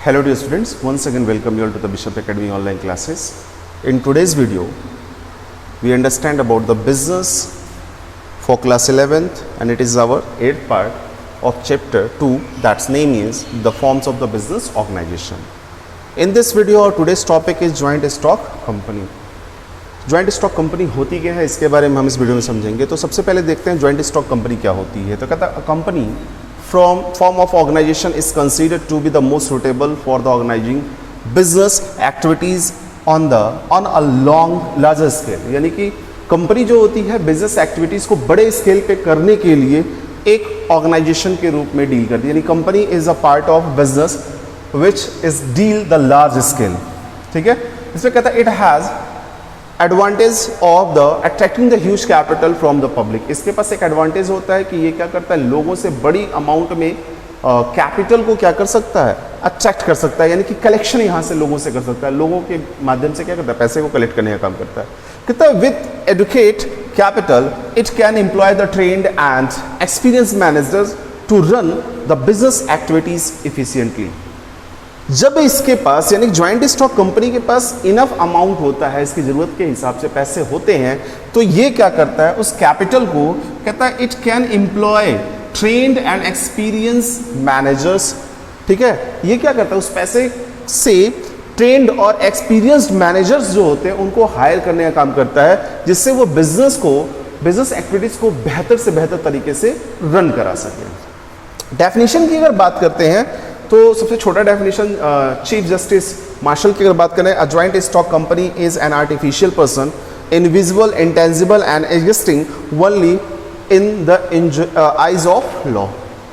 Hello dear students, once again welcome you all to the Bishop Academy online classes. In today's video, we understand about the business for class 11th and it is our 8th part of chapter 2, that's name is the forms of the business organization. In this video, our today's topic is joint stock company. Joint stock company होती क्या है इसके बारे में हम इस video में समझेंगे। तो सबसे पहले देखते हैं जॉइंट स्टॉक कंपनी क्या होती है। तो कहता है company from form of organization is considered to be the most suitable for the organizing business activities on a larger scale। यानी कि कंपनी जो होती है बिजनेस एक्टिविटीज़ को बड़े स्केल पे करने के लिए एक ऑर्गेनाइजेशन के रूप में डील करती है। यानी company is a part of business which is deal the large scale. ठीक है, इसमें कहता है it has advantage of the attracting the huge capital from the public. इसके पास एक एडवांटेज होता है कि ये क्या करता है, लोगों से बड़ी अमाउंट में कैपिटल को क्या कर सकता है, अट्रैक्ट कर सकता है। यानी कि कलेक्शन यहाँ से लोगों से कर सकता है, लोगों के माध्यम से क्या करता है, पैसे को कलेक्ट करने का काम करता है। कहता है with educate capital it can employ the trained and experience managers to run the business activities efficiently. जब इसके पास यानी ज्वाइंट स्टॉक कंपनी के पास इनफ अमाउंट होता है, इसकी ज़रूरत के हिसाब से पैसे होते हैं, तो ये क्या करता है उस कैपिटल को कहता है it can employ trained and experience managers. ठीक है, ये क्या करता है उस पैसे से ट्रेन्ड और एक्सपीरियंस्ड मैनेजर्स जो होते हैं उनको हायर करने का काम करता है, जिससे वो बिजनेस एक्टिविटीज़ को बेहतर से बेहतर तरीके से रन करा सके। डेफिनेशन की अगर बात करते हैं तो सबसे छोटा डेफिनेशन चीफ जस्टिस मार्शल की अगर बात करें, a joint stock company is an artificial person invisible intangible and existing only in the eyes of law.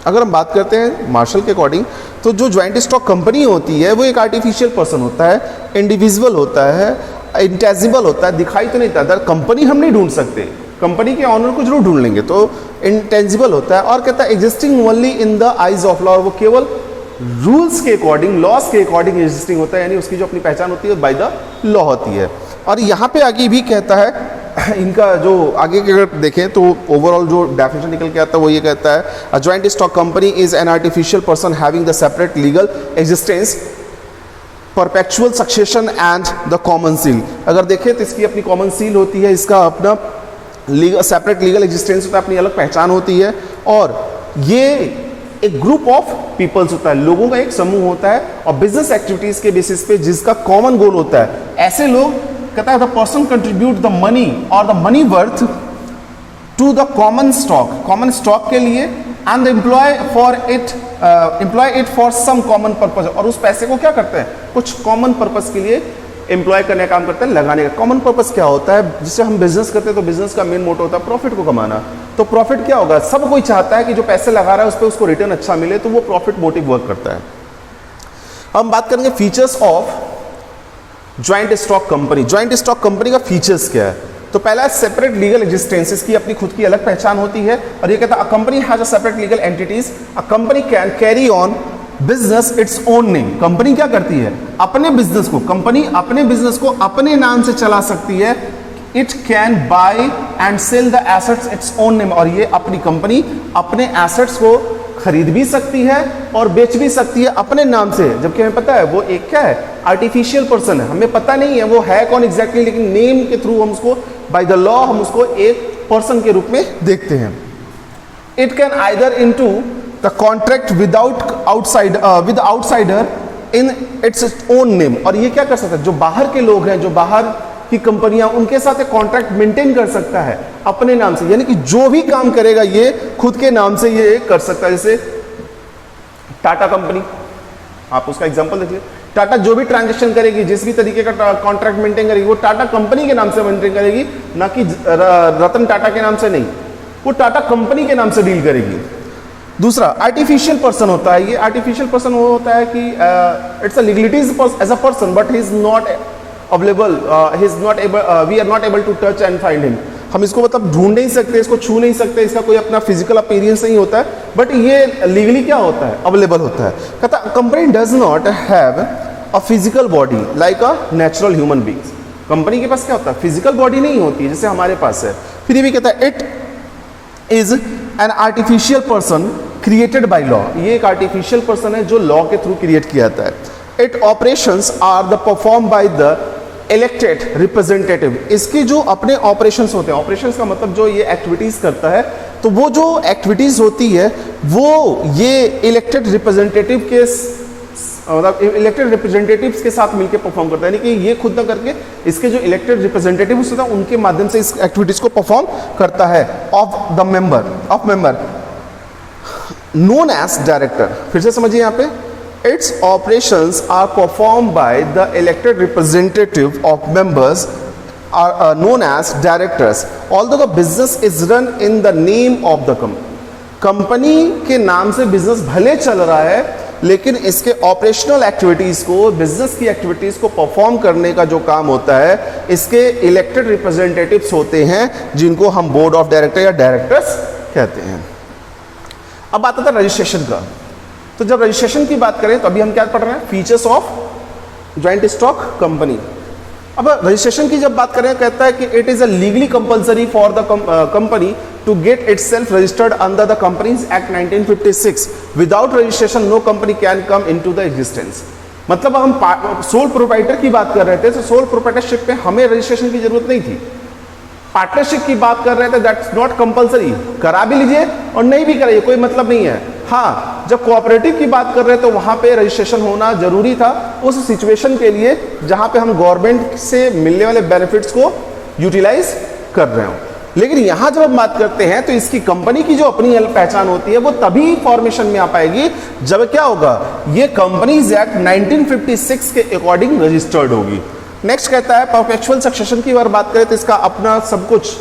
अगर हम बात करते हैं मार्शल के अकॉर्डिंग तो जो जॉइंट स्टॉक कंपनी होती है वो एक आर्टिफिशियल पर्सन होता है, इंडिविजुअल होता है, इंटेंजिबल होता है, दिखाई तो नहीं देता। कंपनी हम नहीं ढूंढ सकते, कंपनी के ऑनर को जरूर ढूंढ लेंगे, तो इंटेंजिबल होता है। और कहता है existing only in the eyes of law, वो केवल रूल्स के अकॉर्डिंग लॉस के अकॉर्डिंग एग्जिस्टिंग होता है, यानी उसकी जो अपनी पहचान होती है बाय द लॉ होती है। और यहाँ पे आगे भी कहता है इनका जो आगे के अगर देखें तो ओवरऑल जो डेफिनेशन निकल के आता है वो ये कहता है a joint stock company is an artificial person having the separate legal existence perpetual succession and the common seal. अगर देखें तो इसकी अपनी कॉमन सील होती है, इसका अपना सेपरेट लीगल एग्जिस्टेंस होता है, अपनी अलग पहचान होती है, और ये एक ग्रुप ऑफ पीपल्स होता है, लोगों का एक समूह होता है, और बिजनेस एक्टिविटीज के बेसिस पे जिसका कॉमन गोल होता है। ऐसे लोग कहता है the person contribute the money और the money worth to the common stock के लिए and employ it for some common purpose. और उस पैसे को क्या करते हैं, कुछ कॉमन पर्पज के लिए एम्प्लॉय करने का काम करते हैं, लगाने का। कॉमन पर्पस क्या होता है, जिससे हम बिजनेस करते हैं तो बिजनेस का मेन मोटो होता है प्रॉफिट को कमाना। तो प्रॉफिट क्या होगा, सब कोई चाहता है कि जो पैसे लगा रहा है उस पर उसको रिटर्न अच्छा मिले, तो वो प्रॉफिट मोटिव वर्क करता है। हम बात करेंगे features of joint stock company. Joint stock company का फीचर्स क्या है, तो पहला सेपरेट लीगल एग्जिस्टेंस, इसकी अपनी खुद की अलग पहचान होती है। और ये कहता है a company has a separate legal entities, a company can carry on business it's own name. Company क्या करती है, अपने बिजनेस को, कंपनी अपने बिजनेस को अपने नाम से चला सकती है। It can buy and sell the assets its own name, और ये अपनी कंपनी अपने एसेट्स को खरीद भी सकती है और बेच भी सकती है अपने नाम से। जबकि हमें पता है वो एक क्या है, आर्टिफिशियल पर्सन है, हमें पता नहीं है वो है कौन एग्जैक्टली, लेकिन नेम के थ्रू हम उसको बाय द लॉ हम उसको एक पर्सन के रूप में देखते हैं। It can either into the contract with outsider in its own name, और ये क्या कर सकता है, जो बाहर के लोग हैं, जो बाहर की कंपनियां, उनके साथ एक कॉन्ट्रैक्ट मेंटेन कर सकता है अपने नाम से। यानी कि जो भी काम करेगा ये खुद के नाम से ये कर सकता है। जैसे टाटा कंपनी, आप उसका एग्जांपल देखिए, टाटा जो भी ट्रांजेक्शन करेगी, जिस भी तरीके का कॉन्ट्रैक्ट मेंटेन करेगी, वो टाटा कंपनी के नाम से मेंटेन करेगी, ना कि रतन टाटा के नाम से नहीं, वो टाटा कंपनी के नाम से डील करेगी। दूसरा आर्टिफिशियल पर्सन होता है, ये आर्टिफिशियल पर्सन वो होता है कि it's a legalities as a person but he is not available, we are not able to touch and find him. हम इसको मतलब ढूंढ नहीं सकते, इसको छू नहीं सकते, इसका कोई अपना फिजिकल अपीयरेंस नहीं होता है, बट ये लीगली क्या होता है, अवेलेबल होता है। कहता company does not have a physical body like a natural human beings. Company के पास क्या होता है, फिजिकल बॉडी नहीं होती है जैसे हमारे पास है। फिर ये भी कहता है it is an artificial person created by law, ये एक आर्टिफिशियल पर्सन है जो लॉ के थ्रू क्रिएट किया जाता है। It operations are the perform by the elected representative. इसके जो अपने ऑपरेशंस होते हैं, ऑपरेशंस का मतलब जो ये एक्टिविटीज करता है, तो वो जो एक्टिविटीज होती है वो ये इलेक्टेड रिप्रेजेंटेटिव के मतलब इलेक्टेड रिप्रेजेंटेटिव्स के साथ मिलकर परफॉर्म करता है, यानी कि ये खुद ना करके इसके जो इलेक्टेड रिप्रेजेंटेटिव्स होते हैं उनके माध्यम से इस एक्टिविटीज को परफॉर्म करता है। Of member known as director. फिर से समझिए यहाँ पे, its operations are performed by the elected representative of members are known as directors, although the business is run in the name of the company। Company के नाम से business भले चल रहा है, लेकिन इसके ऑपरेशनल एक्टिविटीज को, बिजनेस की एक्टिविटीज को परफॉर्म करने का जो काम होता है, इसके इलेक्टेड रिप्रेजेंटेटिव्स होते हैं, जिनको हम बोर्ड ऑफ डायरेक्टर या डायरेक्टर्स कहते हैं। अब आता था रजिस्ट्रेशन का। तो जब रजिस्ट्रेशन की बात करें तो अभी हम क्या पढ़ रहे हैं, features of joint stock company. अब रजिस्ट्रेशन की जब बात करें, कहता है कि it is a legally compulsory for the company to get itself registered under the companies act 1956। Without registration no company can come into the existence. मतलब हम सोल प्रोप्राइटर की बात कर रहे थे, तो सोल प्रोप्राइटरशिप में हमें रजिस्ट्रेशन की जरूरत नहीं थी। पार्टनरशिप की बात कर रहे थे, दैट्स नॉट कंपल्सरी, करा भी लीजिए और नहीं भी कराइए, कोई मतलब नहीं है। हाँ, जब कोऑपरेटिव की बात कर रहे थे तो वहां पे रजिस्ट्रेशन होना जरूरी था उस सिचुएशन के लिए जहां पे हम गवर्नमेंट से मिलने वाले बेनिफिट्स को यूटिलाइज कर रहे हो। लेकिन यहां जब हम बात करते हैं तो इसकी कंपनी की जो अपनी पहचान होती है वो तभी फॉर्मेशन में आ पाएगी जब क्या होगा, ये कंपनीज एक्ट 1956 के अकॉर्डिंग रजिस्टर्ड होगी। नेक्स्ट कहता है परपेचुअल सक्सेशन की अगर बात करें तो इसका अपना सब कुछ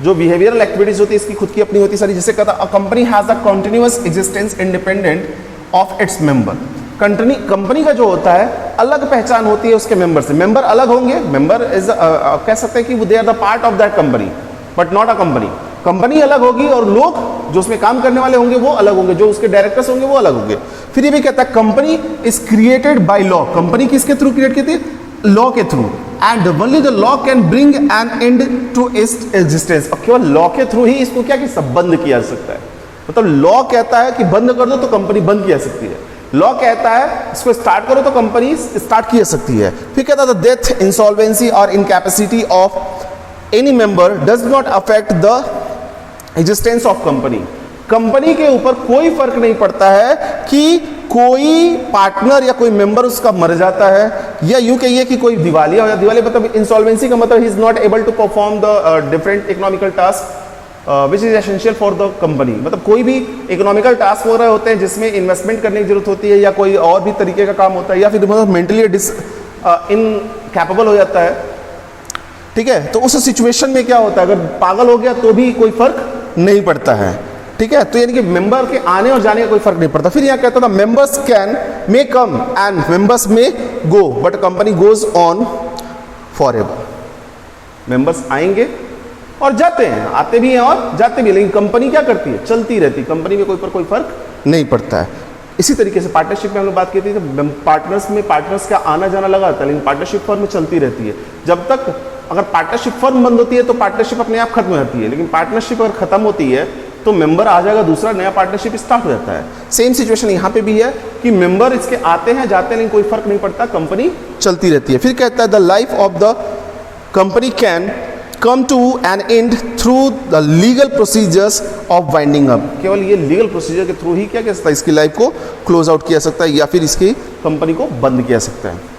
जो बिहेवियरल एक्टिविटीज होती है इसकी खुद की अपनी होती है सारी। जिसे कहता है a company has a continuous existence independent of its member. Company का जो होता है अलग पहचान होती है उसके मेंबर से। मेंबर अलग होंगे, मेंबर इज कह सकते हैं कि they are the part of that company but not a company. Company अलग होगी और लोग जो उसमें काम करने वाले होंगे वो अलग होंगे, जो उसके डायरेक्टर्स होंगे वो अलग होंगे। फिर ये भी कहता है company is created by law. Company किसके थ्रू क्रिएट की थी, लॉ के through, and only the law can bring an end to its existence. और केवल लॉ के थ्रू ही इसको क्या कि सब बंद किया जा सकता है। मतलब लॉ कहता है कि बंद कर दो तो कंपनी बंद की जा सकती है, लॉ कहता है इसको स्टार्ट करो तो कंपनी स्टार्ट की जा सकती है। फिर कहता है द डेथ, इंसॉल्वेंसी और incapacity of any member does not affect the existence of company. Company के ऊपर कोई फर्क नहीं पड़ता है कि कोई पार्टनर या कोई मेंबर उसका मर जाता है, या यूं कहिए कि कोई दिवालिया हो जाए। दिवालिया मतलब इंसॉल्वेंसी का मतलब he is not able to perform the different economical task which is essential for the company. मतलब कोई भी इकोनॉमिकल टास्क वगैरह होते हैं जिसमें इन्वेस्टमेंट करने की जरूरत होती है, या कोई और भी तरीके का काम होता है, या फिर मतलब मेंटली इनकैपेबल हो जाता है, ठीक है। तो उस सिचुएशन में क्या होता है, अगर पागल हो गया तो भी कोई फर्क नहीं पड़ता है, ठीक है। तो यानी कि मेंबर के आने और जाने का कोई फर्क नहीं पड़ता। फिर यहाँ कहता था members can may come and members may go but company goes on forever. Members आएंगे और जाते हैं, आते भी हैं और जाते भी हैं, लेकिन कंपनी क्या करती है, चलती रहती। कंपनी में कोई फर्क नहीं पड़ता है। इसी तरीके से पार्टनरशिप में हम लोग बात की थी, पार्टनर्स का आना जाना लगा रहता है, लेकिन पार्टनरशिप फर्म चलती रहती है। जब तक अगर पार्टनरशिप फर्म बंद होती है तो पार्टनरशिप अपने आप खत्म हो जाती है, लेकिन पार्टनरशिप अगर खत्म होती है तो मेंबर आ जाएगा, दूसरा नया पार्टनरशिप स्टार्ट हो जाता है। सेम सिचुएशन यहाँ पे भी है कि मेंबर इसके आते हैं जाते हैं, लेकिन कोई फर्क नहीं पड़ता, कंपनी चलती रहती है। फिर कहता है the life of the company can come to an end through the legal procedures of winding up. केवल ये लीगल प्रोसीजर के थ्रू ही क्या कह सकता है, इसकी लाइफ को क्लोज आउट किया सकता है या फिर इसकी कंपनी को बंद किया सकता है।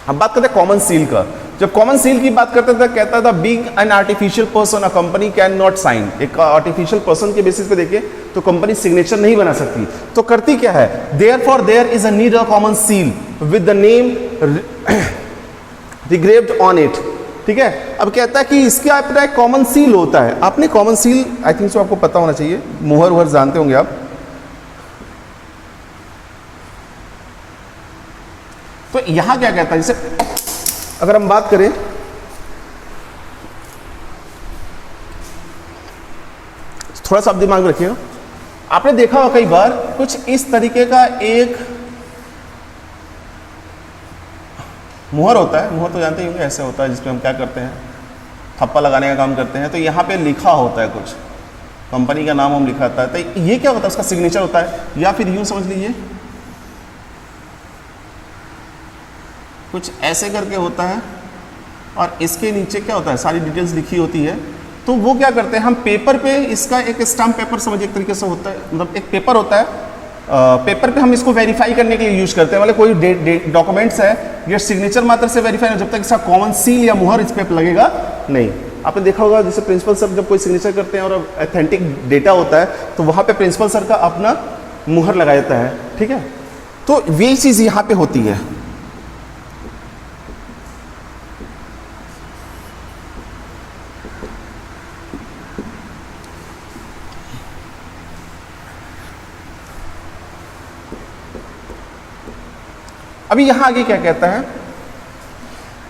अब बात करते हैं कॉमन सील का। जब कॉमन सील की बात करते थे कहता था being an artificial person a company can not sign. एक आर्टिफिशियल पर्सन के बेसिस पे देखे तो कंपनी सिग्नेचर नहीं बना सकती, तो करती क्या है, therefore there is a need a common seal with the name engraved on it, ठीक है। अब कहता है कि इसका अपना एक कॉमन सील होता है। आपने common seal I think so आपको पता होना चाहिए, मुहर वुहर जानते होंगे आप। तो यहां क्या कहता है, जैसे अगर हम बात करें थोड़ा सा आप दिमाग में रखिएगा, आपने देखा होगा कई बार कुछ इस तरीके का एक मुहर होता है। मुहर तो जानते ही होंगे, ऐसे होता है जिसमें हम क्या करते हैं, थप्पा लगाने का काम करते हैं। तो यहाँ पे लिखा होता है कुछ, कंपनी का नाम हम लिखाता है, तो ये क्या होता है, उसका सिग्नेचर होता है। या फिर यूं समझ लीजिए कुछ ऐसे करके होता है और इसके नीचे क्या होता है, सारी डिटेल्स लिखी होती है। तो वो क्या करते हैं, हम पेपर पे इसका एक स्टाम्प पेपर समझिए एक तरीके से होता है, मतलब एक पेपर होता है, पेपर पे हम इसको वेरीफाई करने के लिए यूज करते हैं। मतलब कोई डॉक्यूमेंट्स है, ये सिग्नेचर मात्र से वेरीफाई नहीं, जब तक इसका कॉमन सील या मुहर इस पे लगेगा नहीं। आपने देखा होगा जैसे प्रिंसिपल सर जब कोई सिग्नेचर करते हैं और ऑथेंटिक डेटा होता है तो वहाँ पे प्रिंसिपल सर का अपना मुहर लगा जाता है, ठीक है। तो ये चीज़ यहाँ पे होती है। अभी यहां आगे क्या कहता है,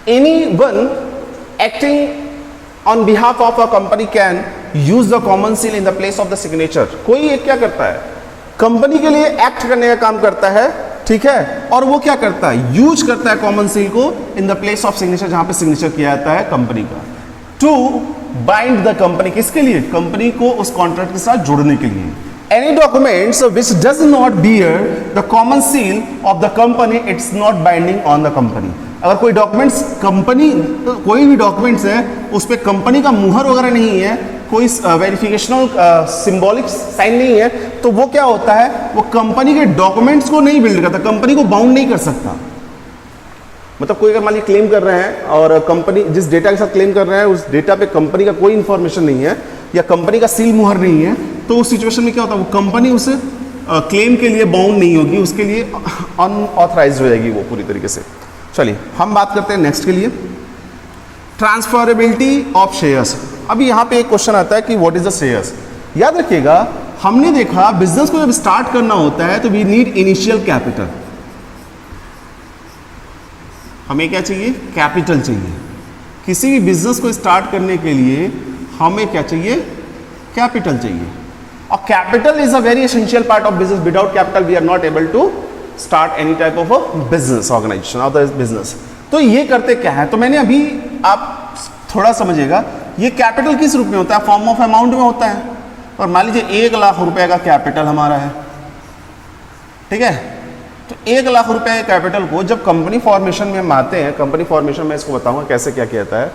any one acting on behalf of a company can use the common seal in the place of the signature. कोई एक क्या करता है, कंपनी के लिए एक्ट करने का काम करता है, ठीक है, और वो क्या करता है, यूज करता है कॉमन सील को in the place of signature, जहां पे सिग्नेचर किया जाता है कंपनी का, टू बाइंड द कंपनी। किसके लिए, कंपनी को उस कॉन्ट्रैक्ट के साथ जोड़ने के लिए। Any documents which does not bear the common seal of the company, it's not binding on the company. अगर कोई डॉक्यूमेंट्स कंपनी, तो कोई भी डॉक्यूमेंट्स है उस पर कंपनी का मुहर वगैरह नहीं है, कोई वेरिफिकेशनल सिंबॉलिक साइन नहीं है, तो वो क्या होता है, वो कंपनी के डॉक्यूमेंट्स को नहीं बिल्ड करता, कंपनी को बाउंड नहीं कर सकता। मतलब कोई अगर मान लीजिए क्लेम कर रहे हैं और कंपनी जिस डेटा के साथ क्लेम कर रहे हैं उस डेटा पे कंपनी का कोई इंफॉर्मेशन नहीं है या कंपनी का सील मुहर नहीं है, तो उस सिचुएशन में क्या होता है, वो कंपनी उस क्लेम के लिए बाउंड नहीं होगी, उसके लिए अनऑथराइज्ड हो जाएगी वो पूरी तरीके से। चलिए हम बात करते हैं नेक्स्ट के लिए, ट्रांसफरेबिलिटी ऑफ शेयर्स। अभी यहाँ पे एक क्वेश्चन आता है कि व्हाट इज द शेयर्स। याद रखिएगा हमने देखा बिजनेस को जब स्टार्ट करना होता है तो वी नीड इनिशियल कैपिटल। हमें क्या चाहिए, कैपिटल चाहिए। किसी भी बिजनेस को स्टार्ट करने के लिए हमें क्या चाहिए, कैपिटल चाहिए। और capital is a very essential part of business. Without capital we are not able to start any type of a business organisation of the business. तो ये करते क्या है, तो मैंने अभी, आप थोड़ा समझिएगा, ये कैपिटल किस रूप में होता है, फॉर्म ऑफ अमाउंट में होता है। और मान लीजिए 1 लाख रुपए का कैपिटल हमारा है, ठीक है, तो 1 लाख रुपए के कैपिटल को जब कंपनी फॉर्मेशन में हम आते हैं, कंपनी फॉर्मेशन में इसको बताऊंगा कैसे क्या किया जाता है,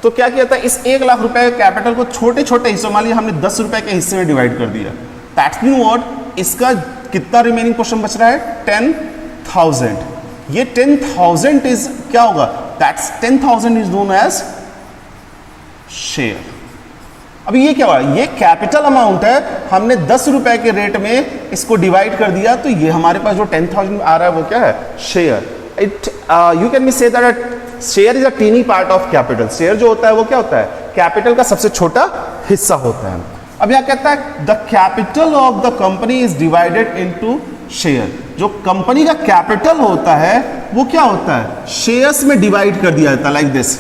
तो क्या किया था, इस 1 लाख रुपए के कैपिटल को छोटे छोटे हिस्सों, मान लीजिए हमने 10 रुपए के हिस्से में डिवाइड कर दिया, दैट्स मीन व्हाट, इसका कितना रिमेनिंग पोर्शन बच रहा है, 10,000। ये 10,000 इज क्या होगा, that's 10,000 is known as share. अभी ये क्या हुआ, ये कैपिटल अमाउंट है, हमने 10 रुपए के रेट में इसको डिवाइड कर दिया, तो ये हमारे पास जो 10,000 आ रहा है वो क्या है, share. It you can be say that share is a tiny part of capital. Share जो होता है वो क्या होता है, कैपिटल का सबसे छोटा हिस्सा होता है। अब यहां कहता है the capital of the company is divided into share. जो कंपनी का कैपिटल होता है वो क्या होता है, शेयर्स में डिवाइड कर दिया जाता है, like this.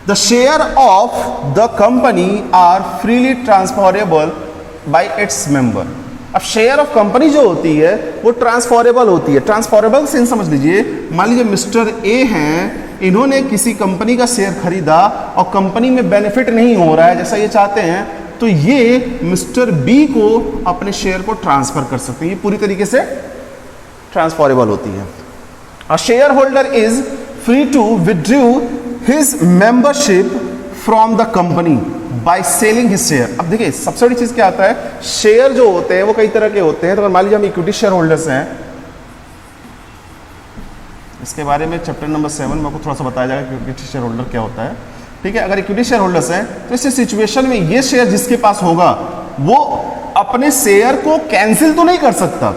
The share of the company are freely transferable by its member. अब शेयर ऑफ कंपनी जो होती है वो ट्रांसफरेबल होती है। ट्रांसफरेबल से समझ लीजिए, मान लीजिए मिस्टर ए हैं, इन्होंने किसी कंपनी का शेयर खरीदा और कंपनी में बेनिफिट नहीं हो रहा है जैसा ये चाहते हैं, तो ये मिस्टर बी को अपने शेयर को ट्रांसफर कर सकते हैं। ये पूरी तरीके से ट्रांसफरेबल होती है। A share holder is free to withdraw his membership from the company by selling his share. अब देखिए सबसे बड़ी चीज क्या आता है, शेयर जो होते हैं वो कई तरह के होते हैं। तो मान लीजिए हम इक्विटी शेयर होल्डर्स हैं, इसके बारे में चैप्टर नंबर 7 में आपको थोड़ा सा बताया जाएगा कि इक्विटी शेयर होल्डर क्या होता है, ठीक है। अगर इक्विटी शेयर होल्डर्स हैं तो इस सिचुएशन में ये शेयर जिसके पास होगा वो अपने शेयर को कैंसिल तो नहीं कर सकता,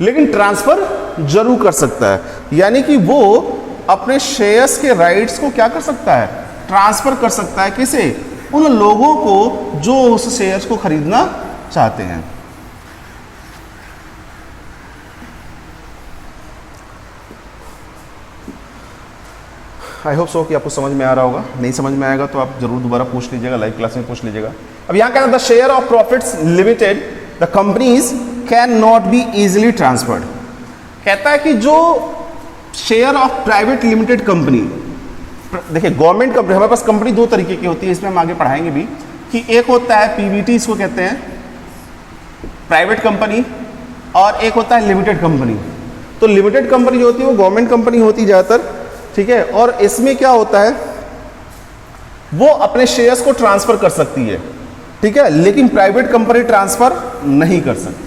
लेकिन ट्रांसफर जरूर कर सकता है। यानी कि वो अपने शेयर्स के राइट्स को क्या कर सकता है, ट्रांसफर कर सकता है। किसे, उन लोगों को जो उस शेयर्स को खरीदना चाहते हैं। आई होप सो कि आपको समझ में आ रहा होगा। नहीं समझ में आएगा तो आप जरूर दोबारा पूछ लीजिएगा, लाइव क्लास में पूछ लीजिएगा। अब यहां कहना the share of profits limited the companies can not be easily transferred. कहता है कि जो share of private limited company, देखिए गवर्नमेंट कंपनी, हमारे पास कंपनी दो तरीके की होती है, इसमें हम आगे पढ़ाएंगे भी, कि एक होता है पीवीटी, इसको कहते हैं प्राइवेट कंपनी, और एक होता है लिमिटेड कंपनी। तो लिमिटेड कंपनी जो होती है वो गवर्नमेंट कंपनी होती है ज़्यादातर, ठीक है। और इसमें क्या होता है, वो अपने शेयर्स को ट्रांसफर कर सकती है, ठीक है, लेकिन प्राइवेट कंपनी ट्रांसफर नहीं कर सकती।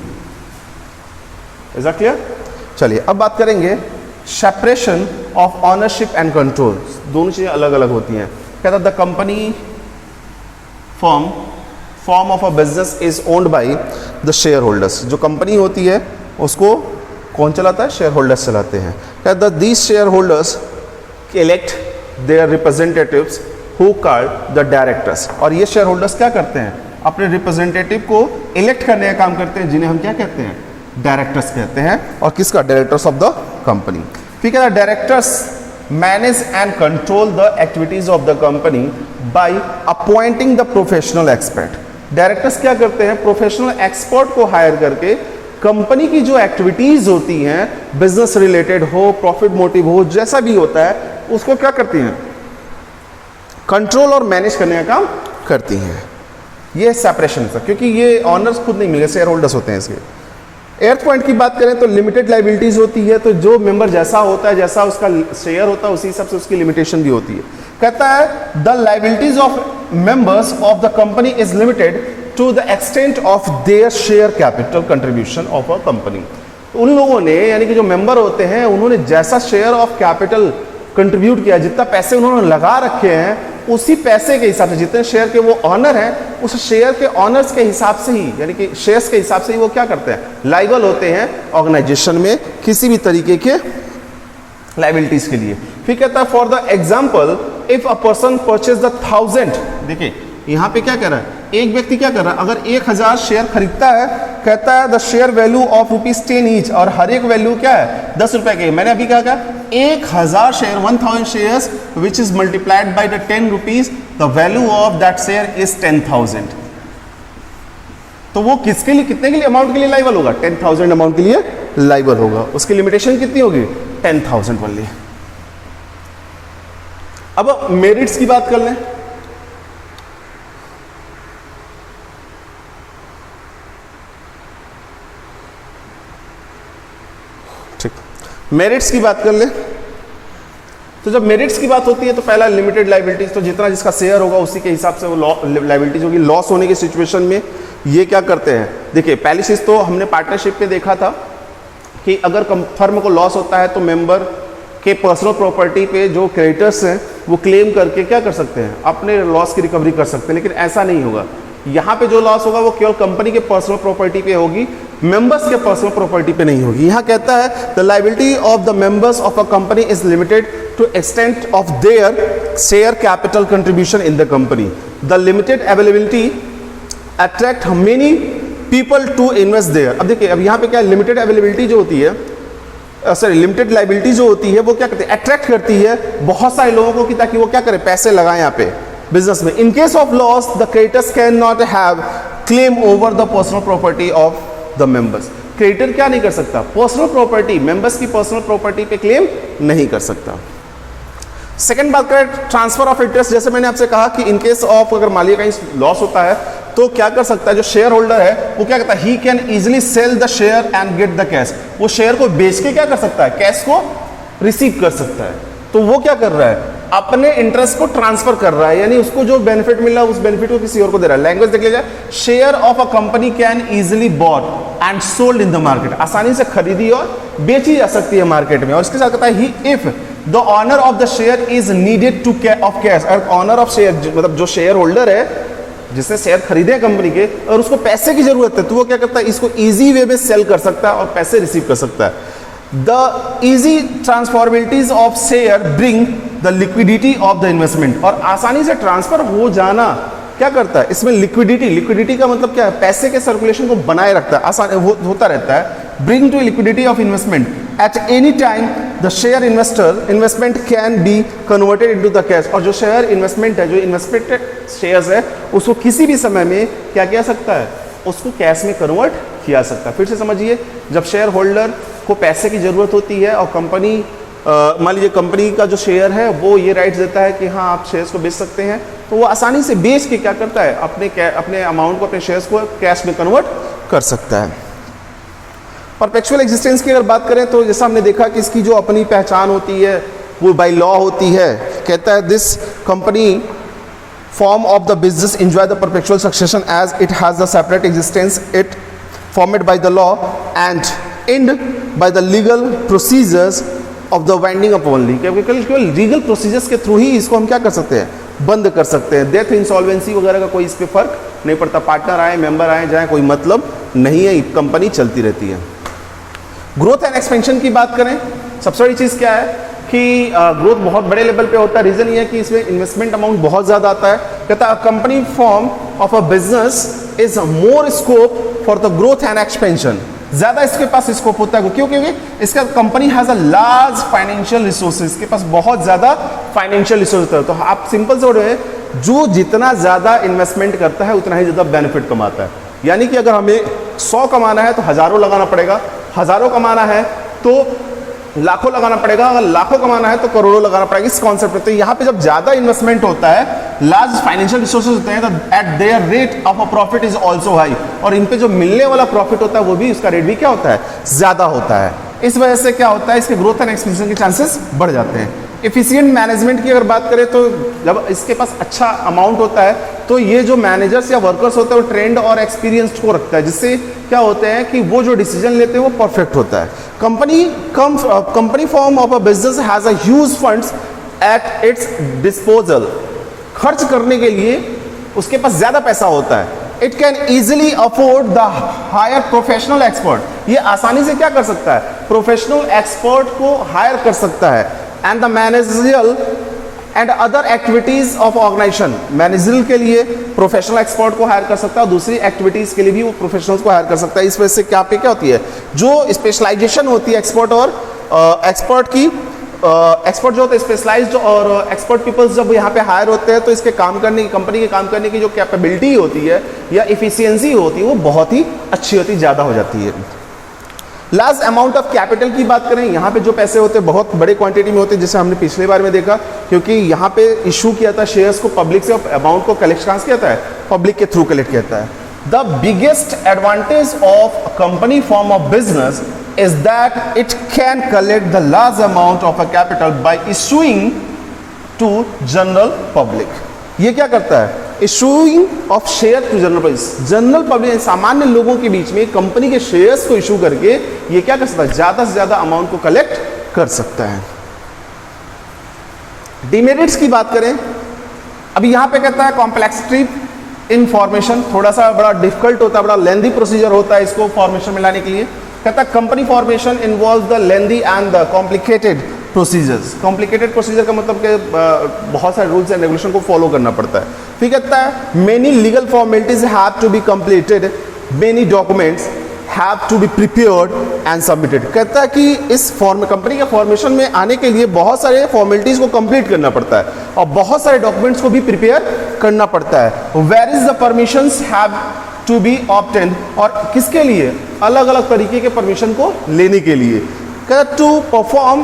Is that clear? चलिए अब बात करेंगे separation of ownership and control. दोनों चीजें अलग अलग होती हैं। कहता the company form of a business is owned by the share holders. जो कंपनी होती है उसको कौन चलाता है? शेयर होल्डर्स चलाते हैं। कहता these share holders elect their representatives who called the directors. और ये शेयर होल्डर्स क्या करते हैं? अपने रिप्रेजेंटेटिव को इलेक्ट करने का काम करते हैं, जिन्हें हम क्या कहते हैं? डायरेक्टर्स कहते हैं। और किसका? Directors of the company. ठीक है, directors manage and control the activities of the company bye appointing the professional expert. Directors क्या करते हैं? प्रोफेशनल एक्सपर्ट को हायर करके कंपनी की जो एक्टिविटीज होती हैं, बिजनेस रिलेटेड हो, प्रॉफिट मोटिव हो, जैसा भी होता है, उसको क्या करती हैं? कंट्रोल और मैनेज करने का काम करती हैं। ये सेपरेशन है, क्योंकि ये ऑनर्स खुद नहीं मिले, शेयर होल्डर्स होते हैं इसके। एर्थ पॉइंट की बात करें तो लिमिटेड लाइबिलिटीज होती है, तो जो मेंबर जैसा होता है, जैसा उसका शेयर होता है, उसी हिसाब से उसकी लिमिटेशन भी होती है। कहता है the liabilities of members of the company is limited to the extent of their share capital contribution of a company. उन लोगों ने, यानी कि जो मेंबर होते हैं, उन्होंने जैसा शेयर ऑफ कैपिटल कंट्रीब्यूट किया, जितना पैसे उन्होंने लगा रखे हैं, उसी पैसे के हिसाब से, जितने शेयर के वो ऑनर हैं, उस शेयर के ऑनर्स के हिसाब से ही, यानी कि शेयर्स के हिसाब से ही वो क्या करते हैं? लाइबल होते हैं ऑर्गेनाइजेशन में किसी भी तरीके के लाइबिलिटीज के लिए। फिर कहता है for the example if a person purchase the 1000, देखिए यहां पे क्या कह रहा है? एक व्यक्ति क्या कर रहा है? अगर 1000 शेयर खरीदता है, कहता है the share value of ₹10 each, और हर एक वैल्यू क्या है? 10 रुपए के। मैंने अभी क्या कहा? 1000 share, 1000 shares which is multiplied by the 10 rupees, the value of that share is 10,000। तो वो किसके लिए, कितने के लिए, अमाउंट के लिए लाइबल होगा? 10,000 अमाउंट के लिए लाइबल होगा। उसकी लिमिटेशन कितनी होगी? 10,000 वाली। अब मेरिट्स की बात कर लें। ठीक, मेरिट्स की बात कर ले। तो जब मेरिट्स की बात होती है तो पहला लिमिटेड लाइबिलिटीज, तो जितना जिसका शेयर होगा उसी के हिसाब से वो लाइबिलिटीज होगी। लॉस होने की सिचुएशन में ये क्या करते हैं? देखिए पहली चीज तो हमने पार्टनरशिप पे देखा था कि अगर फर्म को लॉस होता है तो मेंबर के पर्सनल प्रॉपर्टी पे जो क्रेडिटर्स हैं वो क्लेम करके क्या कर सकते हैं? अपने लॉस की रिकवरी कर सकते हैं। लेकिन ऐसा नहीं होगा। यहाँ पे जो लॉस होगा वो केवल कंपनी के पर्सनल प्रॉपर्टी पे होगी, मेंबर्स के पर्सनल प्रॉपर्टी पे नहीं होगी। यहाँ कहता है the liability of the members of a company is limited to extent of their share capital contribution in the company. The limited availability attract many people to invest there. अब देखिए, अब यहाँ पे क्या लिमिटेड अवेलेबिलिटी जो होती है, sorry limited liability जो होती है, वो क्या करती है? अट्रैक्ट करती है बहुत सारे लोगों को कि ताकि वो क्या करें? पैसे लगाएं यहाँ पे बिजनेस में। In case of loss the creditors can not have claim over the personal property of the members. Creditor क्या नहीं कर सकता? पर्सनल प्रॉपर्टी, मेंबर्स की पर्सनल प्रॉपर्टी पे क्लेम नहीं कर सकता। सेकंड बात करें ट्रांसफर ऑफ इंटरेस्ट। जैसे मैंने आपसे कहा कि इन केस ऑफ अगर मान लिया कहीं लॉस होता है तो क्या कर सकता है? जो शेयर होल्डर है वो क्या करता है? He can easily sell the share and get the cash. वो शेयर को बेच के क्या कर सकता है? कैश को रिसीव कर सकता है। तो वो क्या कर रहा है? अपने इंटरेस्ट को ट्रांसफर कर रहा है, यानी उसको जो बेनिफिट मिल रहा है उस बेनिफिट को किसी और को दे रहा है। लैंग्वेज देख लीजिए, share of a company can easily bought and sold in the market. आसानी से खरीदी और बेची जा सकती है मार्केट में। और इसके साथ कहता है ही if the owner of the share is needed to of cash. और ऑनर ऑफ शेयर मतलब जो शेयर होल्डर है, जिसने शेयर खरीदे हैं कंपनी के, और उसको पैसे की जरूरत है, तो वो क्या करता है? इसको इजी वे में सेल कर सकता है और पैसे रिसीव कर सकता है। The easy transferabilities of share bring the liquidity of the investment। और आसानी से ट्रांसफर हो जाना क्या करता है? इसमें लिक्विडिटी का मतलब क्या है? पैसे के सर्कुलेशन को बनाए रखता है, आसान होता रहता है। Bring to liquidity of investment at any time the share investment can be converted into the cash. और जो शेयर इन्वेस्टमेंट है, जो इन्वेस्टमेंट शेयर्स है, उसको किसी भी समय में क्या किया सकता है? उसको कैश में कन्वर्ट किया सकता है। फिर से समझिए, जब शेयर होल्डर को पैसे की जरूरत होती है और कंपनी मान लीजिए कंपनी का जो शेयर है वो ये राइट्स देता है कि हाँ आप शेयर्स को बेच सकते हैं, तो वो आसानी से बेच के क्या करता है? अपने अमाउंट को, अपने शेयर्स को कैश में कन्वर्ट कर सकता है। परपेचुअल एग्जिस्टेंस की अगर बात करें तो जैसा हमने देखा कि इसकी जो अपनी पहचान होती है वो बाय लॉ होती है। कहता है this company form of the business enjoy the perpetual succession as it has the separate existence it formed by the law and end by the legal procedures of the winding up only। केवल legal procedures के through ही इसको हम क्या कर सकते हैं, बंद कर सकते हैं। डेथ, इंसॉल्वेंसी वगैरह का कोई इस पर फर्क नहीं पड़ता, पार्टनर आए मेंबर आए जाए कोई मतलब नहीं है, कंपनी चलती रहती है। ग्रोथ एंड एक्सपेंशन की बात करें, सबसे बड़ी चीज़ क्या है कि ग्रोथ बहुत बड़े लेवल पे होता है। रीजन ये है कि इसमें इन्वेस्टमेंट अमाउंट बहुत ज़्यादा आता है। कहता है company form of a business is more scope for the growth and expansion. ज़्यादा इसके पास स्कोप होता है, क्यों? क्योंकि इसका company has a large financial resources, के पास बहुत ज़्यादा फाइनेंशियल रिसोर्स है। तो आप सिंपल से बोले, जो जितना ज़्यादा इन्वेस्टमेंट करता है उतना ही ज़्यादा बेनिफिट कमाता है। यानी कि अगर हमें 100 कमाना है तो हज़ारों लगाना पड़ेगा, हज़ारों कमाना है तो लाखों लगाना पड़ेगा, अगर लाखों कमाना है तो करोड़ों लगाना पड़ेगा। इस कॉन्सेप्ट पे तो यहाँ पे जब ज्यादा इन्वेस्टमेंट होता है, लार्ज फाइनेंशियल रिसोर्सेज होते हैं, तो eight there rate of a profit is also high, और इन पे जो मिलने वाला प्रॉफिट होता है वो भी, उसका रेट भी क्या होता है, ज्यादा होता है। इस वजह से क्या होता है, इसके ग्रोथ एंड एक्सपेंशन के चांसेस बढ़ जाते हैं। एफिशिएंट मैनेजमेंट की अगर बात करें तो जब इसके पास अच्छा अमाउंट होता है तो ये जो मैनेजर्स या वर्कर्स होते हैं वो ट्रेंड और एक्सपीरियंस को रखता है, जिससे क्या होते हैं कि वो जो डिसीजन लेते हैं वो परफेक्ट होता है। Company form of a business has a huge funds at its disposal. खर्च करने के लिए उसके पास ज्यादा पैसा होता है। It can easily afford the hire professional expert. ये आसानी से क्या कर सकता है, प्रोफेशनल एक्सपर्ट को हायर कर सकता है। And the managerial and other activities of organisation. Managerial के लिए प्रोफेशनल एक्सपर्ट को हायर कर सकता है, और दूसरी एक्टिविटीज के लिए भी वो प्रोफेशनल्स को हायर कर सकता है। इस वजह से क्या पे क्या होती है, जो स्पेशलाइजेशन होती है एक्सपर्ट और एक्सपर्ट की, एक्सपर्ट जो होते हैं स्पेशलाइज्ड और एक्सपर्ट पीपल्स जब यहाँ पे हायर होते हैं तो इसके काम करने की, कंपनी के काम करने की जो कैपेबिलिटी होती है या इफिशियंसी होती है वो बहुत ही अच्छी होती, ज़्यादा हो जाती है। लार्ज अमाउंट ऑफ कैपिटल की बात करें, यहाँ पे जो पैसे होते हैं बहुत बड़े क्वांटिटी में होते हैं, जैसे हमने पिछले बार में देखा, क्योंकि यहाँ पे इशू किया था शेयर्स को पब्लिक से, अमाउंट को कलेक्ट कहाँ से किया था, पब्लिक के थ्रू कलेक्ट किया था। The biggest advantage of company form of business is that it can collect the large amount of a capital by issuing to general public। ये क्या करता है, issuing of share to general public. General public, सामान्य लोगों के बीच में company के shares को इशू करके ये क्या कर सकता है, ज्यादा से ज्यादा अमाउंट को कलेक्ट कर सकता है। डिमेरिट्स की बात करें, अभी यहां पे कहता है कॉम्प्लेक्सिटी इनफॉर्मेशन, थोड़ा सा बड़ा डिफिकल्ट होता है, बड़ा लेंदी प्रोसीजर होता है इसको फॉर्मेशन में लाने के लिए। कहता है company formation involve the lengthy and the complicated procedures. Complicated procedure का मतलब कि बहुत सारे रूल्स एंड रेगुलेशन को फॉलो करना पड़ता है। फिर कहता है many legal formalities have to be completed, many documents have to be prepared and submitted. कहता है कि इस कंपनी के फॉर्मेशन में आने के लिए बहुत सारे फॉर्मेलिटीज को कंप्लीट करना पड़ता है और बहुत सारे डॉक्यूमेंट्स को भी प्रिपेयर करना पड़ता है। Where is the permissions have to be obtained, और किसके लिए, अलग अलग तरीके के परमिशन को लेने के लिए। कहता to perform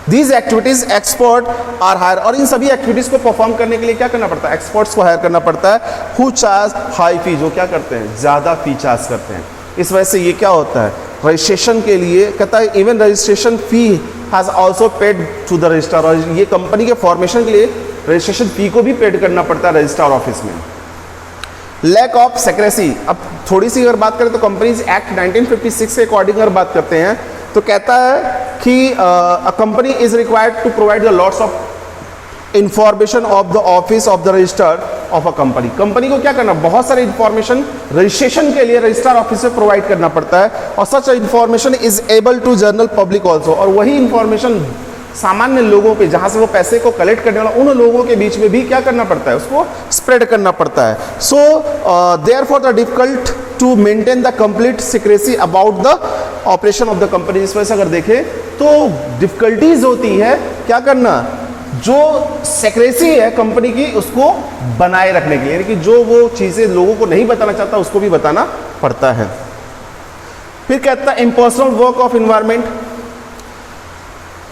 these activities expert are hire, और इन सभी एक्टिविटीज को परफॉर्म करने के लिए क्या करना पड़ता है, एक्सपर्ट्स को हायर करना पड़ता है। हु चार्ज हाई फी, जो क्या करते हैं, ज्यादा फी चार्ज करते हैं। इस वजह से ये क्या होता है, रजिस्ट्रेशन के लिए कहता है even registration fee has also paid to the registrar, और ये कंपनी के फॉर्मेशन के लिए रजिस्ट्रेशन फी को भी पेड करना पड़ता है रजिस्ट्रार ऑफिस में। लैक ऑफ सेक्रेसी, अब थोड़ी सी अगर बात करें तो कंपनीज एक्ट 1956 के अकॉर्डिंग अगर बात करते हैं तो कहता है कि a company is required to provide the lots of information of the office of the registrar of a company. Company को क्या करना, बहुत सारे इंफॉर्मेशन रजिस्ट्रेशन के लिए रजिस्ट्रार ऑफिस से प्रोवाइड करना पड़ता है, और such information is able to general public also, और वही इंफॉर्मेशन सामान्य लोगों पे, जहां से वो पैसे को कलेक्ट करने वाला उन लोगों के बीच में भी क्या करना पड़ता है, उसको स्प्रेड करना पड़ता है। So therefore the difficult to maintain the complete secrecy about the operation of the company. इस वजह से अगर देखें तो डिफिकल्टीज होती है क्या करना, जो सेक्रेसी है कंपनी की उसको बनाए रखने के लिए, यानी कि जो वो चीजें लोगों को नहीं बताना चाहता उसको भी बताना पड़ता है। फिर कहता है इम्पर्सनल वर्क ऑफ एनवायरमेंट,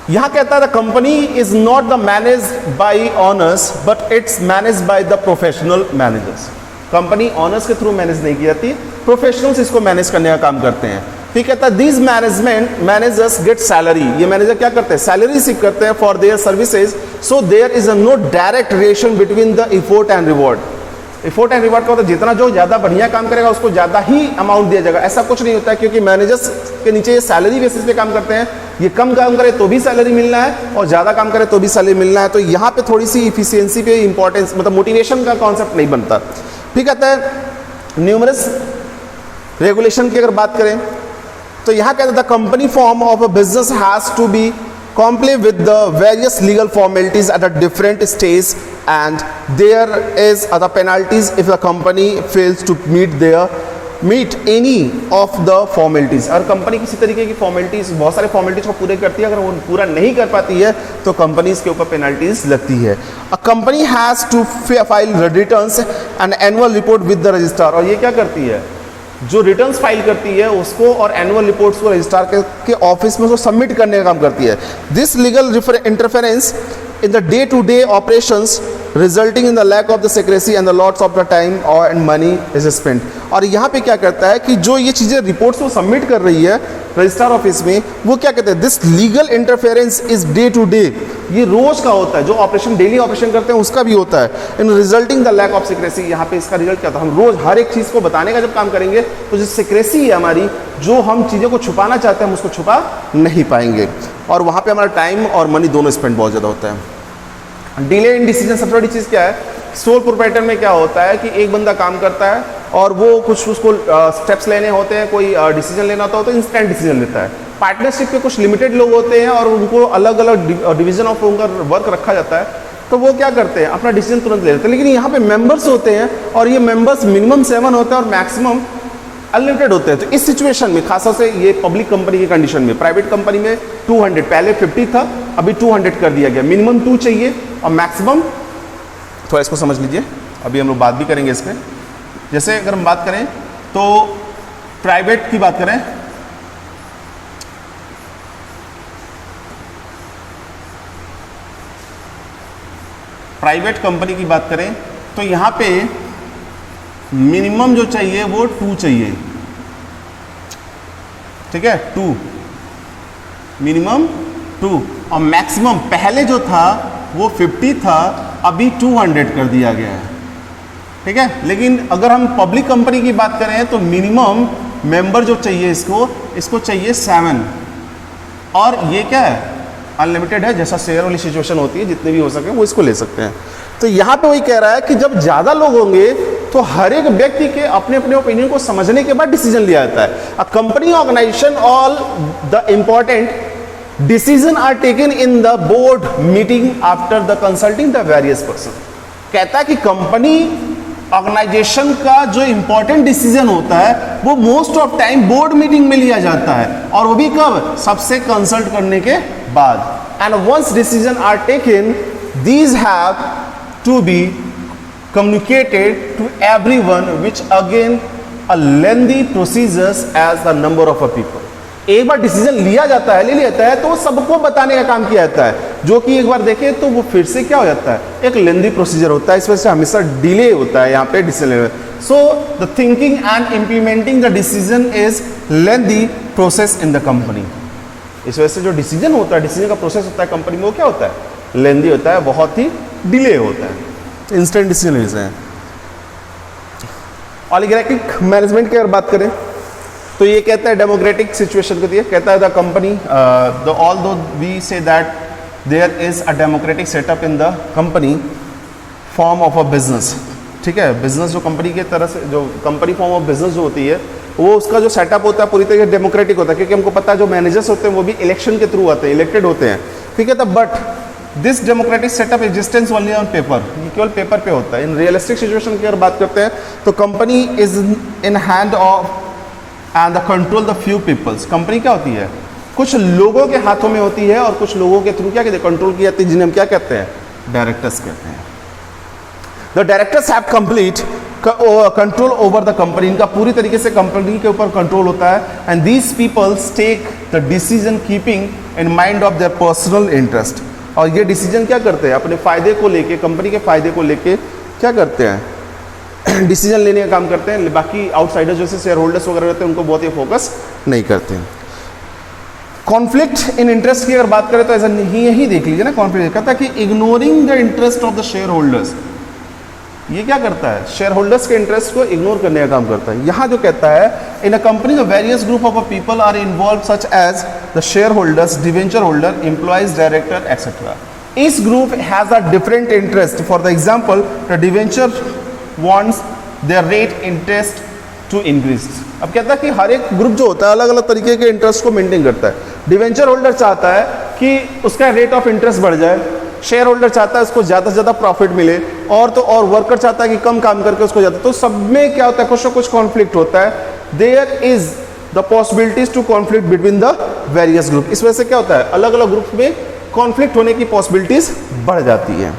यहां कहता है the company is not the managed by honours but it's managed by the professional managers. Company honours के थ्रू मैनेज नहीं की जाती, प्रोफेशनल्स इसको मैनेज करने का काम करते हैं। ठीक है, this management managers get salary, ये मैनेजर क्या करते हैं, सैलरी रिसीव करते हैं for their services. So there is a no direct relation between the effort and reward. Effort and reward का होता है जितना जो ज़्यादा बढ़िया काम करेगा उसको ज़्यादा ही अमाउंट दिया जाएगा, ऐसा कुछ नहीं होता है, क्योंकि मैनेजर्स के नीचे ये सैलरी बेसिस पे काम करते हैं। ये कम काम करे तो भी सैलरी मिलना है और ज़्यादा काम करे तो भी सैलरी मिलना है। तो यहाँ पे थोड़ी सी इफिशियंसी पे इंपॉर्टेंस, मतलब मोटिवेशन का कॉन्सेप्ट नहीं बनता। ठीक है, न्यूमरस रेगुलेशन की अगर बात करें तो यहाँ कहते हैं the company form of a business has to be comply with the various legal formalities at a different stage, and there is other penalties if the company fails to meet any of the formalities। अगर company किसी तरीके की formalities, बहुत सारे formalities को पूरे करती है, अगर वो पूरा नहीं कर पाती है तो कंपनी इसके ऊपर पेनल्टीज लगती है। A company has to file returns and annual report with the registrar, और ये क्या करती है, जो रिटर्न्स फाइल करती है उसको और एनुअल रिपोर्ट्स को रजिस्ट्रार के ऑफिस में उसको सबमिट करने का काम करती है। This legal interference in the day-to-day operations resulting in the lack of the secrecy and the lots of the time and money is spent। और यहाँ पे क्या करता है कि जो ये चीज़ें रिपोर्ट्स वो सबमिट कर रही है रजिस्ट्रार ऑफिस में, वो क्या कहते हैं, this legal interference is day to day, ये रोज का होता है, जो ऑपरेशन डेली ऑपरेशन करते हैं उसका भी होता है। In resulting the lack of secrecy, यहाँ पे इसका रिजल्ट क्या होता है, हम रोज हर एक चीज़ को बताने का जब काम करेंगे तो जो सिक्रेसी है हमारी, जो हम चीज़ों को छुपाना चाहते हैं हम उसको छुपा नहीं पाएंगे, और वहाँ पे हमारा टाइम और मनी दोनों स्पेंड बहुत ज़्यादा होता है। डिले इन डिसीजन, सबसे बड़ी चीज़ क्या है, सोल प्रोप्राइटर में क्या होता है कि एक बंदा काम करता है और वो कुछ उसको स्टेप्स लेने होते हैं, कोई डिसीजन लेना होता है तो इंस्टेंट डिसीजन लेता है। पार्टनरशिप के कुछ लिमिटेड लोग होते हैं और उनको अलग अलग डिवीजन ऑफ उनका वर्क रखा जाता है, तो वो क्या करते हैं, अपना डिसीजन तुरंत ले लेते हैं। लेकिन यहाँ पे मेंबर्स होते हैं और ये मेंबर्स मिनिमम 7 होते हैं और मैक्सिमम अनलिमिटेड होते हैं। तो इस सिचुएशन में खासतौर से ये पब्लिक कंपनी की कंडीशन में, प्राइवेट कंपनी में 200, पहले 50 था अभी 200 कर दिया गया, मिनिमम 2 चाहिए और मैक्सिमम, थोड़ा इसको समझ लीजिए, अभी हम लोग बात भी करेंगे इस पर। जैसे अगर हम बात करें तो प्राइवेट की बात करें, प्राइवेट कंपनी की बात करें तो यहाँ पे मिनिमम जो चाहिए वो 2 चाहिए, ठीक है, 2 मिनिमम 2, और मैक्सिमम पहले जो था वो 50 था अभी 200 कर दिया गया है, ठीक है। लेकिन अगर हम पब्लिक कंपनी की बात करें तो मिनिमम मेंबर जो चाहिए इसको चाहिए 7, और ये क्या है, अनलिमिटेड है, जैसा शेयर वाली सिचुएशन होती है, जितने भी हो सके वो इसको ले सकते हैं। तो यहाँ पे वही कह रहा है कि जब ज़्यादा लोग होंगे तो हर एक व्यक्ति के अपने अपने ओपिनियन को समझने के बाद डिसीजन लिया जाता है। A company organisation all the important decision are taken in the board meeting after the consulting the various person. कहता है कि कंपनी ऑर्गेनाइजेशन का जो इंपॉर्टेंट डिसीजन होता है वो most of time board meeting में लिया जाता है, और वो भी कब, सबसे कंसल्ट करने के बाद। And once decision are taken these have to be communicated to everyone, which again a lengthy procedures as the number of a people। एक बार डिसीजन लिया जाता है, ले लिया जाता है, तो सबको बताने का काम किया जाता है, जो कि एक बार देखे तो वो फिर से क्या हो जाता है, एक लेंदी प्रोसीजर होता है, इस वजह से हमेशा डिले होता है यहाँ पे डिसीजन लेने में। So the thinking and implementing the decision is lengthy process in the company. इस वजह से जो डिसीजन होता है, डिसीजन का प्रोसेस होता है कंपनी में, वो क्या होता है, लेंदी होता है, बहुत ही डिले होता है, इंस्टेंट डिसीजन लेते हैं। ऑलिगार्किक मैनेजमेंट की अगर बात करें तो ये कहता है डेमोक्रेटिक सिचुएशन को दिया, कहता है the company the although we say that there is a democratic setup in the company form of a business, ठीक है। बिजनेस जो कंपनी के तरह से, जो कंपनी फॉर्म ऑफ बिजनेस जो होती है वो उसका जो सेटअप होता है पूरी तरीके से डेमोक्रेटिक होता है, क्योंकि हमको पता है जो मैनेजर्स होते हैं वो भी इलेक्शन के थ्रू आते हैं, इलेक्टेड होते हैं, ठीक है। But this democratic setup existence only on paper, ये केवल पेपर पे होता है। इन रियलिस्टिक सिचुएशन की अगर बात करते हैं तो company is in hand of and the control the few peoples. Company क्या होती है, कुछ लोगों के हाथों में होती है और कुछ लोगों के थ्रू क्या कहते हैं, कंट्रोल की जाती है, जिन्हें हम क्या कहते हैं, डायरेक्टर्स कहते हैं। The directors have complete control over the company, इनका पूरी तरीके से कंपनी के ऊपर कंट्रोल होता है। And these peoples take the decision keeping in mind of their personal interest, और ये डिसीजन क्या करते हैं, अपने फायदे को लेके, कंपनी के फायदे को लेके क्या करते हैं डिसीजन लेने का काम करते हैं, बाकी आउटसाइडर जैसे शेयर होल्डर्स वगैरह रहते हैं उनको बहुत ही फोकस नहीं करते हैं। कॉन्फ्लिक्ट इन इंटरेस्ट की अगर बात करें तो ऐसा नहीं, यही देख लीजिए ना, कॉन्फ्लिक्ट कहता है कि ignoring the interest of the share holders, ये क्या करता है, शेयर होल्डर्स के इंटरेस्ट को इग्नोर करने का काम करता है। यहाँ जो कहता है in a company the various group of people are involve such as the share holders, debenture holder, employees, director etcetera. Each group has a different interest. For the example, the debenture wants their rate interest to increase. अब कहता है कि हर एक group जो होता है अलग अलग तरीके के इंटरेस्ट को मेंटेन करता है। डिवेंचर होल्डर चाहता है कि उसका रेट ऑफ इंटरेस्ट बढ़ जाए, शेयर होल्डर चाहता है उसको ज़्यादा से ज़्यादा प्रॉफिट मिले, और वर्कर चाहता है कि कम काम करके उसको ज़्यादा। तो सब में क्या होता है, कुछ ना कुछ कॉन्फ्लिक्ट होता है। There is the possibilities to conflict between the various group. इस वजह से क्या होता है, अलग अलग ग्रुप में कॉन्फ्लिक्ट होने की पॉसिबिलिटीज बढ़ जाती है।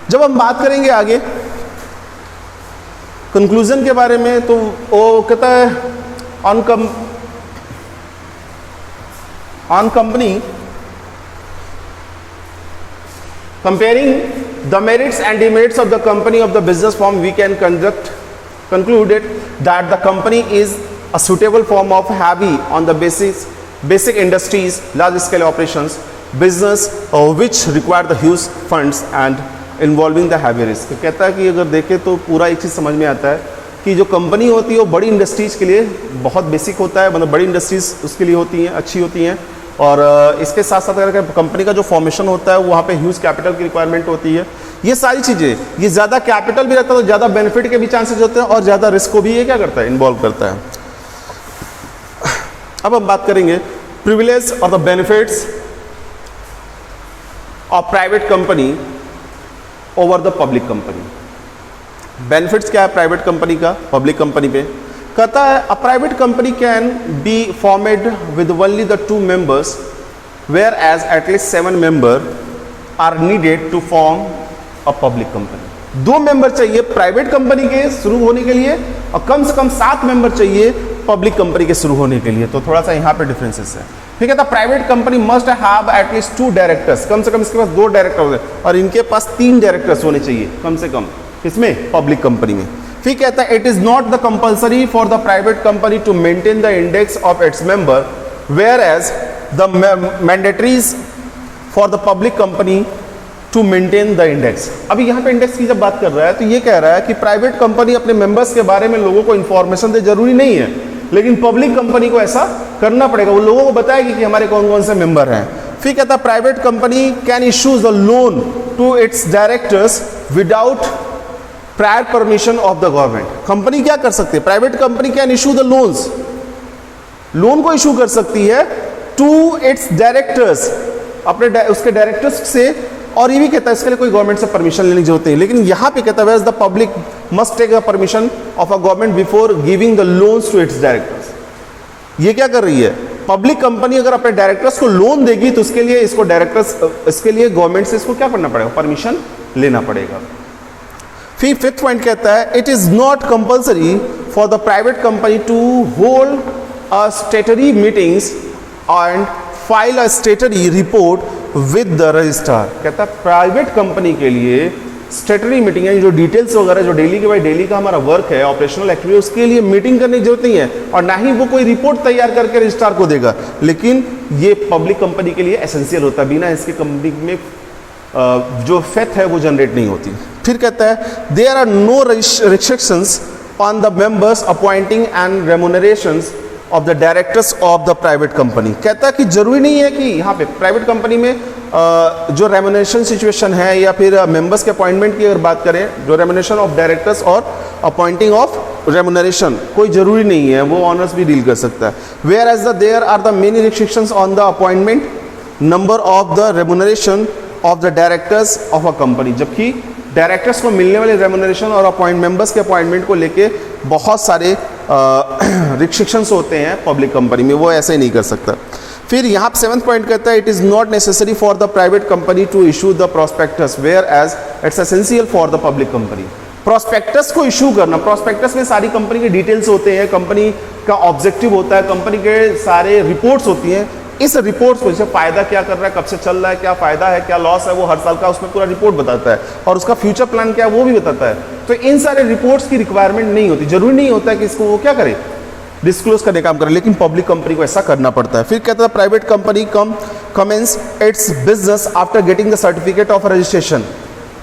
जब हम बात करेंगे आगे कंक्लूजन के बारे में, तो वो कहता है on company comparing the merits and demerits of the company of the business form we can concluded that the company is a suitable form of heavy on the basic industries, large scale operations, business which require the huge funds and involving the heavy risk। कहता है कि अगर देखें तो पूरा एक चीज़ समझ में आता है कि जो कंपनी होती है वो बड़ी इंडस्ट्रीज के लिए बहुत बेसिक होता है, मतलब बड़ी इंडस्ट्रीज उसके लिए होती हैं, अच्छी होती हैं। और इसके साथ साथ अगर कंपनी का जो फॉर्मेशन होता है वहाँ पे ह्यूज कैपिटल की रिक्वायरमेंट होती है। ये सारी चीज़ें, ये ज़्यादा कैपिटल भी रहता है तो ज़्यादा बेनिफिट के भी चांसेस होते हैं, और ज़्यादा रिस्क को भी ये क्या करता है, इन्वॉल्व करता है। अब हम बात करेंगे प्रिविलेज और the benefits of private company over the public company. Benefits क्या है प्राइवेट कंपनी का पब्लिक कंपनी पे? कहता है a private company can be formed with only the 2 members, whereas at least 7 members are needed to form a public company. 2 member चाहिए private company के शुरू होने के लिए, और कम से कम 7 मेंबर चाहिए पब्लिक कंपनी के शुरू होने के लिए। तो थोड़ा सा यहाँ पे डिफरेंसेस है। ठीक है, तो private company must have at least 2 directors, कम से कम इसके पास 2 डायरेक्टर होते हैं, और इनके पास 3 डायरेक्टर्स होने चाहिए कम से कम, किसमें, पब्लिक कंपनी में। फिर कहता है it is not the compulsory for the private company to maintain the index of its member, whereas the mandatories for the public company to maintain the index. अभी यहाँ पे इंडेक्स की जब बात कर रहा है तो ये कह रहा है कि प्राइवेट कंपनी अपने मेंबर्स के बारे में लोगों को इन्फॉर्मेशन दे, जरूरी नहीं है, लेकिन पब्लिक कंपनी को ऐसा करना पड़ेगा, वो लोगों को बताएगी कि हमारे कौन कौन से मेंबर हैं। फिर कहता है private company can issues the loan to its directors without prior permission of the government. कंपनी क्या कर सकती है, private company can issue the loans, loan को इशू कर सकती है टू इट्स डायरेक्टर्स, अपने उसके डायरेक्टर्स से, और ये भी कहता है इसके लिए कोई गवर्नमेंट से परमिशन लेने की जरूरत नहीं। लेकिन यहाँ पे कहता है the public must take the permission of a government before giving the loans to its directors. ये क्या कर रही है, पब्लिक कंपनी अगर अपने डायरेक्टर्स को लोन देगी तो उसके लिए इसको डायरेक्टर्स, इसके लिए गवर्नमेंट से इसको क्या करना पड़ेगा, परमिशन लेना पड़ेगा। फिर 5th पॉइंट कहता है it is not compulsory for the private company to hold a statutory meetings and file a statutory report with the registrar. कहता है प्राइवेट कंपनी के लिए स्टेटरी मीटिंग है, जो डिटेल्स वगैरह जो डेली के भाई डेली का हमारा वर्क है, ऑपरेशनल एक्टिविटी, उसके लिए मीटिंग करने की जरूरत नहीं है, और ना ही वो कोई रिपोर्ट तैयार करके रजिस्ट्रार को देगा। लेकिन ये पब्लिक कंपनी के लिए एसेंशियल होता है, बिना इसके कंपनी में जो फेथ है वो जनरेट नहीं होती। फिर कहता है there are no restrictions on the members appointing and remunerations of the directors of the private company. कहता है कि जरूरी नहीं है कि यहाँ पे प्राइवेट कंपनी में जो रेम्यूनरेशन सिचुएशन है, या फिर मेंबर्स के अपॉइंटमेंट की अगर बात करें, जो रेम्यूनरेशन ऑफ डायरेक्टर्स और अपॉइंटिंग ऑफ रेम्यूनरेशन कोई जरूरी नहीं है, वो ऑनर्स भी डील कर सकता है। Whereas the there are the many restrictions on the appointment, number of the remuneration of the directors of a company. जबकि डायरेक्टर्स को मिलने वाले रेम्यूनरेशन और अपॉइंट मेंबर्स के अपॉइंटमेंट को लेके बहुत सारे रिस्ट्रिक्शंस होते हैं पब्लिक कंपनी में, वो ऐसे ही नहीं कर सकता। फिर यहाँ 7th पॉइंट कहता है it is not necessary for the private company to issue the prospectus, whereas it's essential for the public company. Prospectus को इशू करना, प्रोस्पेक्टस में सारी कंपनी के डिटेल्स होते हैं, कंपनी का ऑब्जेक्टिव होता है, कंपनी के सारे रिपोर्ट्स होती हैं, इस रिपोर्ट्स को, जैसे फायदा क्या कर रहा है, कब से चल रहा है, क्या फायदा है, क्या लॉस है, वो हर साल का उसमें पूरा रिपोर्ट बताता है, और उसका फ्यूचर प्लान क्या है वो भी बताता है। तो इन सारे रिपोर्ट्स की रिक्वायरमेंट नहीं होती, जरूरी नहीं होता है कि इसको वो क्या करे, डिस्क्लोज करने का काम करे, लेकिन पब्लिक कंपनी को ऐसा करना पड़ता है। फिर कहता है private company commences its business after getting the certificate of registration.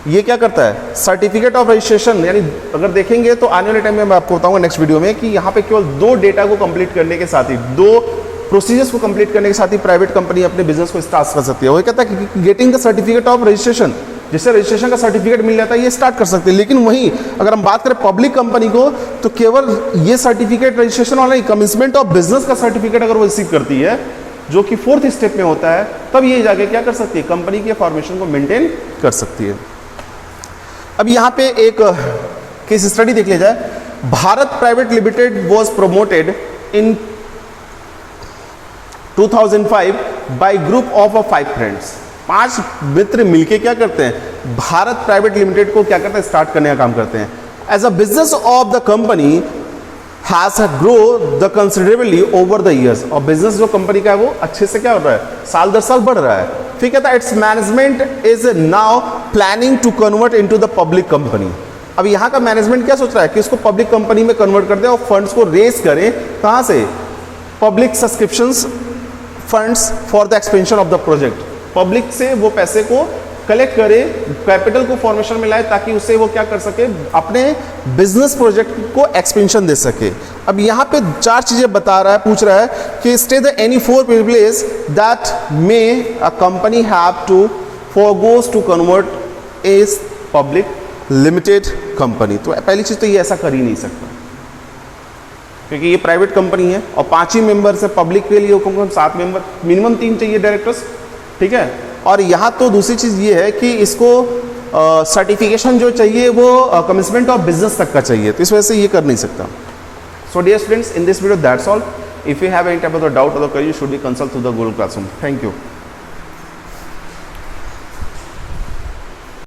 ये क्या करता है, सर्टिफिकेट ऑफ रजिस्ट्रेशन, यानी अगर देखेंगे तो आने वाले टाइम में मैं आपको बताऊंगा नेक्स्ट वीडियो में कि यहाँ पे केवल 2 डेटा को कंप्लीट करने के साथ ही, 2 प्रोसीजर्स को कंप्लीट करने के साथ ही प्राइवेट कंपनी अपने बिजनेस को स्टार्ट कर सकती है। वो कहता है कि getting the certificate of registration, जिससे रजिस्ट्रेशन का सर्टिफिकेट मिल जाता है, ये स्टार्ट कर सकते हैं। लेकिन वहीं अगर हम बात करें पब्लिक कंपनी को, तो केवल ये सर्टिफिकेट रजिस्ट्रेशन वाला ही, कमिंसमेंट ऑफ बिजनेस का सर्टिफिकेट अगर वो रिसीव करती है, जो कि 4th स्टेप में होता है, तब ये जाके क्या कर सकती है, कंपनी के फॉर्मेशन को मेंटेन कर सकती है। अब यहाँ पे एक केस स्टडी देख लिया जाए। Bharat private limited was promoted in 2005 bye group of 5 friends. 5 मित्र मिलके क्या करते हैं, भारत प्राइवेट लिमिटेड को क्या करते हैं, स्टार्ट करने का काम करते हैं। As a business of the company has grow the considerably over the years, और बिजनेस जो कंपनी का है वो अच्छे से क्या हो रहा है, साल दर साल बढ़ रहा है। फिर कहता है its management is now planning to convert into the public company. अब यहाँ का मैनेजमेंट क्या सोच रहा है कि इसको पब्लिक कंपनी में कन्वर्ट कर दे और फंड्स को रेज करें, कहाँ से, public subscriptions funds for the expansion of the project. Public से वो पैसे को कलेक्ट करे, कैपिटल को फॉर्मेशन में लाए, ताकि उससे वो क्या कर सके, अपने बिजनेस प्रोजेक्ट को एक्सपेंशन दे सके। अब यहाँ पे 4 चीजें बता रहा है, पूछ रहा है कि state the any 4 privilege that may a company have to forgoes to convert is public limited company. तो पहली चीज तो ये ऐसा कर ही नहीं सकता, क्योंकि ये प्राइवेट कंपनी है और 5 ही मेंबर्स है। पब्लिक के लिए 7 मेंबर, मिनिमम 3 चाहिए डायरेक्टर्स, ठीक है। और यहाँ तो दूसरी चीज़ ये है कि इसको सर्टिफिकेशन जो चाहिए वो कमिटमेंट ऑफ बिजनेस तक का चाहिए, तो इस वजह से ये कर नहीं सकता। So dear students, in this video that's all. If you have any type of doubt और query, you should be consult to the Google classroom. Thank you.